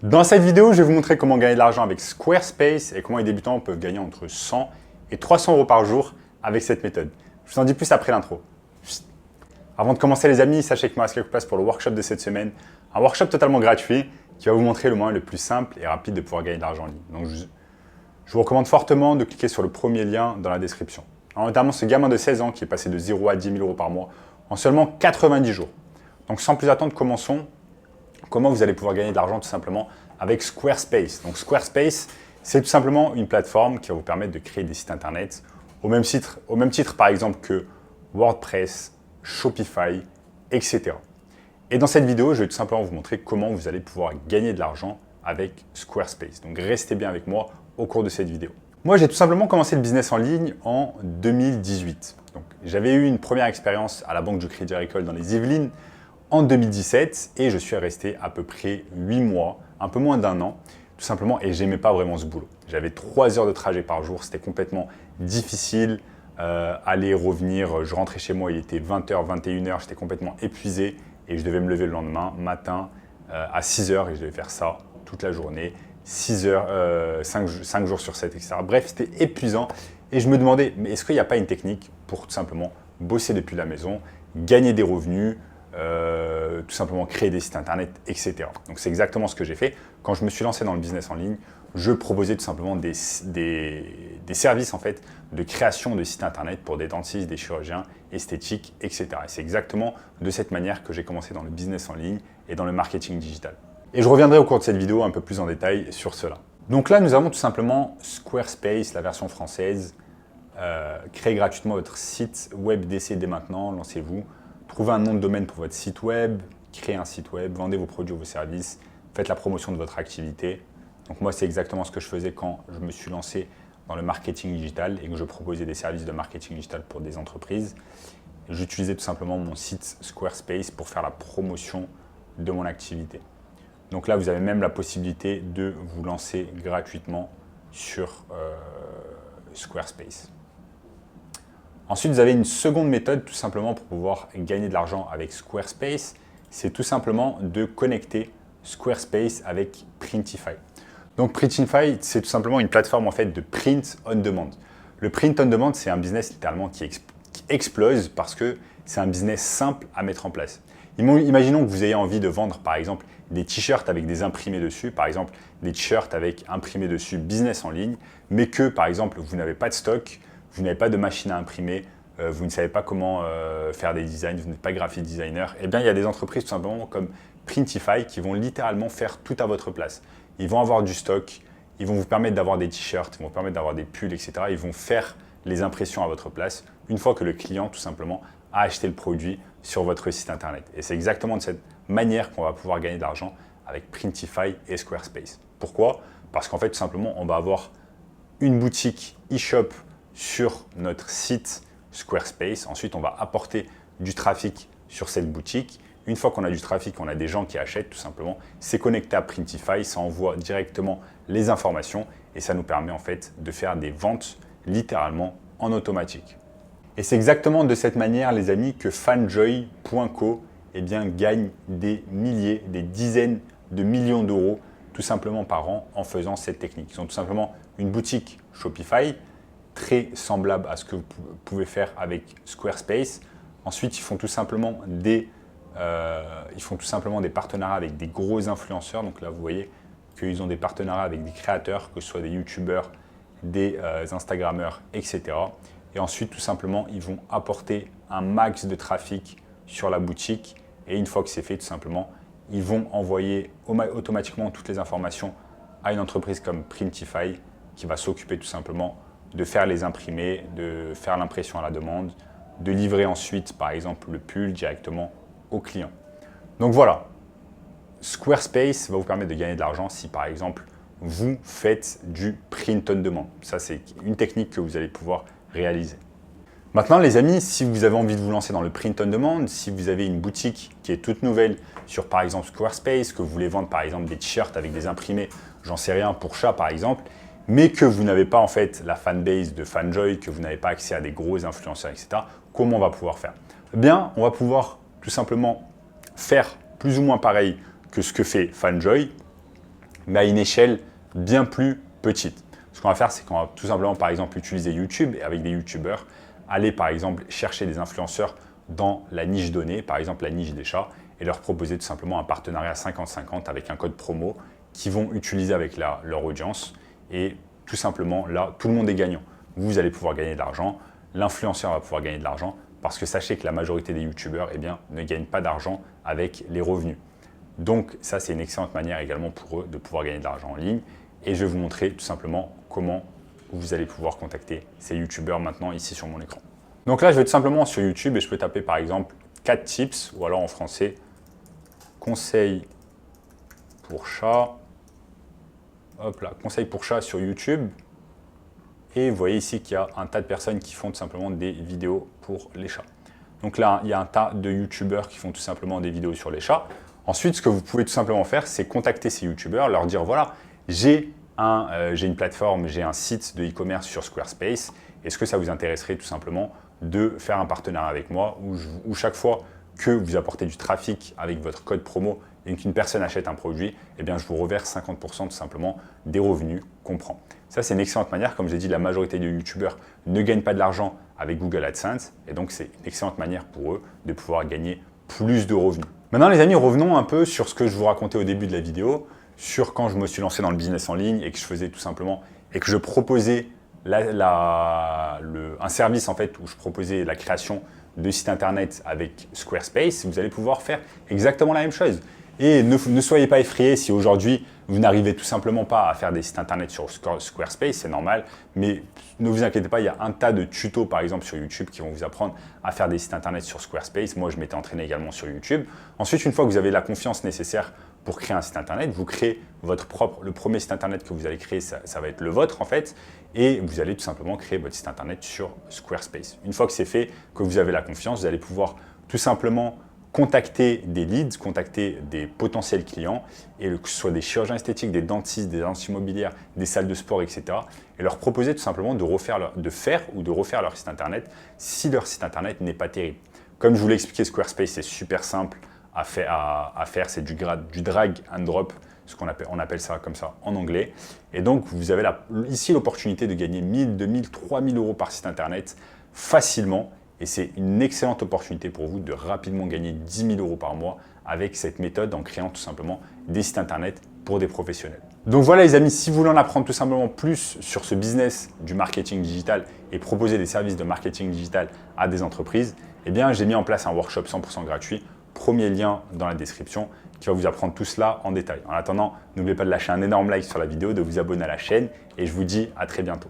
Dans cette vidéo, je vais vous montrer comment gagner de l'argent avec Squarespace et comment les débutants peuvent gagner entre 100 et 300 euros par jour avec cette méthode. Je vous en dis plus après l'intro. Avant de commencer les amis, sachez qu'il me reste quelques places pour le workshop de cette semaine. Un workshop totalement gratuit qui va vous montrer le moyen le plus simple et rapide de pouvoir gagner de l'argent en ligne. Donc je vous recommande fortement de cliquer sur le premier lien dans la description. Alors, notamment ce gamin de 16 ans qui est passé de 0 à 10 000 euros par mois en seulement 90 jours. Donc sans plus attendre, commençons. Comment vous allez pouvoir gagner de l'argent tout simplement avec Squarespace. Donc Squarespace, c'est tout simplement une plateforme qui va vous permettre de créer des sites internet au même titre par exemple que WordPress, Shopify, etc. Et dans cette vidéo, je vais tout simplement vous montrer comment vous allez pouvoir gagner de l'argent avec Squarespace. Donc restez bien avec moi au cours de cette vidéo. Moi, j'ai tout simplement commencé le business en ligne en 2018. Donc j'avais eu une première expérience à la Banque du Crédit Agricole dans les Yvelines en 2017 et je suis resté à peu près 8 mois, un peu moins d'un an, tout simplement, et j'aimais pas vraiment ce boulot. J'avais 3 heures de trajet par jour, c'était complètement difficile, aller, revenir, je rentrais chez moi, il était 20h, 21h, j'étais complètement épuisé et je devais me lever le lendemain matin à 6h et je devais faire ça toute la journée, 6 heures, 5 jours sur 7, etc. Bref, c'était épuisant et je me demandais, mais est-ce qu'il n'y a pas une technique pour tout simplement bosser depuis la maison, gagner des revenus, tout simplement créer des sites internet, etc. Donc c'est exactement ce que j'ai fait. Quand je me suis lancé dans le business en ligne, je proposais tout simplement des services en fait de création de sites internet pour des dentistes, des chirurgiens, esthétiques, etc. Et c'est exactement de cette manière que j'ai commencé dans le business en ligne et dans le marketing digital. Et je reviendrai au cours de cette vidéo un peu plus en détail sur cela. Donc là, nous avons tout simplement Squarespace, la version française. Créez gratuitement votre site web d'essai dès maintenant, lancez-vous. Trouvez un nom de domaine pour votre site web, créez un site web, vendez vos produits ou vos services, faites la promotion de votre activité. Donc moi, c'est exactement ce que je faisais quand je me suis lancé dans le marketing digital et que je proposais des services de marketing digital pour des entreprises. J'utilisais tout simplement mon site Squarespace pour faire la promotion de mon activité. Donc là, vous avez même la possibilité de vous lancer gratuitement sur Squarespace. Ensuite, vous avez une seconde méthode tout simplement pour pouvoir gagner de l'argent avec Squarespace. C'est tout simplement de connecter Squarespace avec Printify. Donc Printify, c'est tout simplement une plateforme en fait de print on demand. Le print on demand, c'est un business littéralement qui explose parce que c'est un business simple à mettre en place. Imaginons que vous ayez envie de vendre par exemple des t-shirts avec des imprimés dessus, par exemple des t-shirts avec imprimés dessus business en ligne, mais que par exemple vous n'avez pas de stock, vous n'avez pas de machine à imprimer, vous ne savez pas comment faire des designs, vous n'êtes pas graphic designer, eh bien il y a des entreprises tout simplement comme Printify qui vont littéralement faire tout à votre place. Ils vont avoir du stock, ils vont vous permettre d'avoir des t-shirts, ils vont vous permettre d'avoir des pulls, etc. Ils vont faire les impressions à votre place une fois que le client tout simplement a acheté le produit sur votre site internet. Et c'est exactement de cette manière qu'on va pouvoir gagner de l'argent avec Printify et Squarespace. Pourquoi? Parce qu'en fait tout simplement on va avoir une boutique e-shop sur notre site Squarespace. Ensuite, on va apporter du trafic sur cette boutique. Une fois qu'on a du trafic, on a des gens qui achètent tout simplement. C'est connecté à Printify, ça envoie directement les informations et ça nous permet en fait de faire des ventes littéralement en automatique. Et c'est exactement de cette manière, les amis, que Fanjoy.co gagne des milliers, des dizaines de millions d'euros tout simplement par an en faisant cette technique. Ils ont tout simplement une boutique Shopify très semblable à ce que vous pouvez faire avec Squarespace. Ensuite, ils font tout simplement des partenariats avec des gros influenceurs. Donc là, vous voyez qu'ils ont des partenariats avec des créateurs, que ce soit des youtubeurs, des instagrammeurs, etc. Et ensuite, tout simplement, ils vont apporter un max de trafic sur la boutique. Et une fois que c'est fait, tout simplement, ils vont envoyer automatiquement toutes les informations à une entreprise comme Printify qui va s'occuper tout simplement de faire les imprimés, de faire l'impression à la demande, de livrer ensuite, par exemple, le pull directement au client. Donc voilà, Squarespace va vous permettre de gagner de l'argent si, par exemple, vous faites du print on demand. Ça, c'est une technique que vous allez pouvoir réaliser. Maintenant, les amis, si vous avez envie de vous lancer dans le print on demand, si vous avez une boutique qui est toute nouvelle sur, par exemple, Squarespace, que vous voulez vendre, par exemple, des t-shirts avec des imprimés, j'en sais rien, pour chat, par exemple, mais que vous n'avez pas en fait la fanbase de Fanjoy, que vous n'avez pas accès à des gros influenceurs, etc., comment on va pouvoir faire? Eh bien, on va pouvoir tout simplement faire plus ou moins pareil que ce que fait Fanjoy, mais à une échelle bien plus petite. Ce qu'on va faire, c'est qu'on va tout simplement, par exemple, utiliser YouTube et avec des YouTubeurs, aller par exemple chercher des influenceurs dans la niche donnée, par exemple la niche des chats, et leur proposer tout simplement un partenariat 50-50 avec un code promo qu'ils vont utiliser avec leur audience. Et tout simplement, là, tout le monde est gagnant. Vous allez pouvoir gagner de l'argent, l'influenceur va pouvoir gagner de l'argent, parce que sachez que la majorité des YouTubeurs ne gagnent pas d'argent avec les revenus. Donc ça, c'est une excellente manière également pour eux de pouvoir gagner de l'argent en ligne. Et je vais vous montrer tout simplement comment vous allez pouvoir contacter ces YouTubeurs maintenant ici sur mon écran. Donc là, je vais tout simplement sur YouTube et je peux taper par exemple 4 tips ou alors en français, conseils pour chat. Hop là, conseils pour chat sur YouTube. Et vous voyez ici qu'il y a un tas de personnes qui font tout simplement des vidéos pour les chats. Donc là, il y a un tas de YouTubeurs qui font tout simplement des vidéos sur les chats. Ensuite, ce que vous pouvez tout simplement faire, c'est contacter ces YouTubeurs, leur dire voilà, j'ai une plateforme, j'ai un site de e-commerce sur Squarespace. Est-ce que ça vous intéresserait tout simplement de faire un partenariat avec moi où chaque fois que vous apportez du trafic avec votre code promo et qu'une personne achète un produit, eh bien, je vous reverse 50% tout simplement des revenus qu'on prend. Ça, c'est une excellente manière. Comme j'ai dit, la majorité des YouTubeurs ne gagnent pas de l'argent avec Google AdSense. Et donc, c'est une excellente manière pour eux de pouvoir gagner plus de revenus. Maintenant, les amis, revenons un peu sur ce que je vous racontais au début de la vidéo, sur quand je me suis lancé dans le business en ligne et que je faisais tout simplement et que je proposais un service en fait où je proposais la création de sites internet avec Squarespace. Vous allez pouvoir faire exactement la même chose. Et ne soyez pas effrayés si aujourd'hui vous n'arrivez tout simplement pas à faire des sites internet sur Squarespace, c'est normal, mais ne vous inquiétez pas, il y a un tas de tutos par exemple sur YouTube qui vont vous apprendre à faire des sites internet sur Squarespace. Moi, je m'étais entraîné également sur YouTube. Ensuite, une fois que vous avez la confiance nécessaire pour créer un site internet, vous créez le premier site internet que vous allez créer, ça va être le vôtre en fait, et vous allez tout simplement créer votre site internet sur Squarespace. Une fois que c'est fait, que vous avez la confiance, vous allez pouvoir tout simplement contacter des leads, contacter des potentiels clients, et que ce soit des chirurgiens esthétiques, des dentistes, des agences immobilières, des salles de sport, etc. et leur proposer tout simplement de faire ou de refaire leur site internet si leur site internet n'est pas terrible. Comme je vous l'ai expliqué, Squarespace, c'est super simple à faire, c'est du drag and drop, on appelle ça comme ça en anglais. Et donc, vous avez ici l'opportunité de gagner 1000, 2000, 3000 euros par site internet facilement. Et c'est une excellente opportunité pour vous de rapidement gagner 10 000 euros par mois avec cette méthode en créant tout simplement des sites internet pour des professionnels. Donc voilà les amis, si vous voulez en apprendre tout simplement plus sur ce business du marketing digital et proposer des services de marketing digital à des entreprises, eh bien j'ai mis en place un workshop 100% gratuit. Premier lien dans la description qui va vous apprendre tout cela en détail. En attendant, n'oubliez pas de lâcher un énorme like sur la vidéo, de vous abonner à la chaîne et je vous dis à très bientôt.